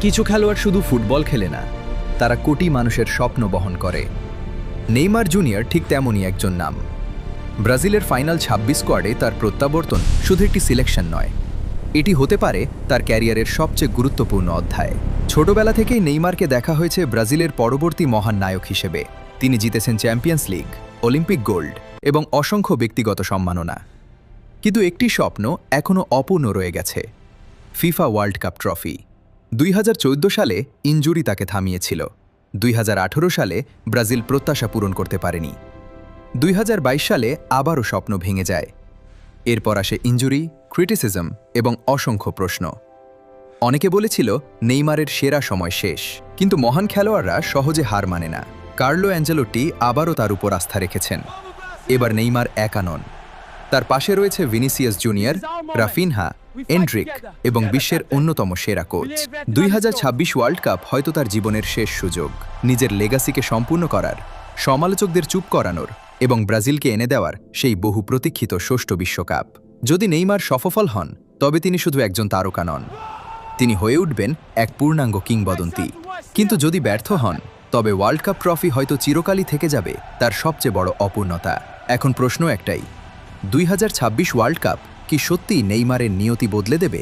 কিছু খেলোয়াড় শুধু ফুটবল খেলে না, তারা কোটি মানুষের স্বপ্ন বহন করে। নেইমার জুনিয়র ঠিক তেমনই একজন নাম। ব্রাজিলের ফাইনাল ২৬ স্কোয়াডে তার প্রত্যাবর্তন শুধু একটি সিলেকশন নয়, এটি হতে পারে তার ক্যারিয়ারের সবচেয়ে গুরুত্বপূর্ণ অধ্যায়। ছোটবেলা থেকেই নেইমারকে দেখা হয়েছে ব্রাজিলের পরবর্তী মহান নায়ক হিসেবে। তিনি জিতেছেন চ্যাম্পিয়ন্স লিগ, অলিম্পিক গোল্ড এবং অসংখ্য ব্যক্তিগত সম্মাননা। কিন্তু একটি স্বপ্ন এখনও অপূর্ণ রয়ে গেছে, ফিফা ওয়ার্ল্ড কাপ ট্রফি। ২০১৪ সালে ইনজুরি তাকে থামিয়েছিল। ২০১৮ সালে ব্রাজিল প্রত্যাশা পূরণ করতে পারেনি। ২০২২ সালে আবারও স্বপ্ন ভেঙে যায়। এরপর আসে ইনজুরি, ক্রিটিসিজম এবং অসংখ্য প্রশ্ন। অনেকে বলেছিল নেইমারের সেরা সময় শেষ, কিন্তু মহান খেলোয়াড়রা সহজে হার মানে না। কার্লো অ্যাঞ্জেলোটি আবারও তার উপর আস্থা রেখেছেন। এবার নেইমার একা নন, তার পাশে রয়েছে ভিনিসিয়াস জুনিয়র, রাফিনহা, এন্ড্রিক এবং বিশ্বের অন্যতম সেরা কোচ। ২০২৬ ওয়ার্ল্ড কাপ হয়তো তার জীবনের শেষ সুযোগ, নিজের লেগাসিকে সম্পূর্ণ করার, সমালোচকদের চুপ করানোর এবং ব্রাজিলকে এনে দেওয়ার সেই বহু প্রতীক্ষিত ষষ্ঠ বিশ্বকাপ। যদি নেইমার সফল হন, তবে তিনি শুধু একজন তারকা নন, তিনি হয়ে উঠবেন এক পূর্ণাঙ্গ কিংবদন্তি। কিন্তু যদি ব্যর্থ হন, তবে ওয়ার্ল্ড কাপ ট্রফি হয়তো চিরকালই থেকে যাবে তার সবচেয়ে বড় অপূর্ণতা। এখন প্রশ্ন একটাই, ২০২৬ ওয়ার্ল্ড কাপ কি সত্যিই নেইমারের নিয়তি বদলে দেবে?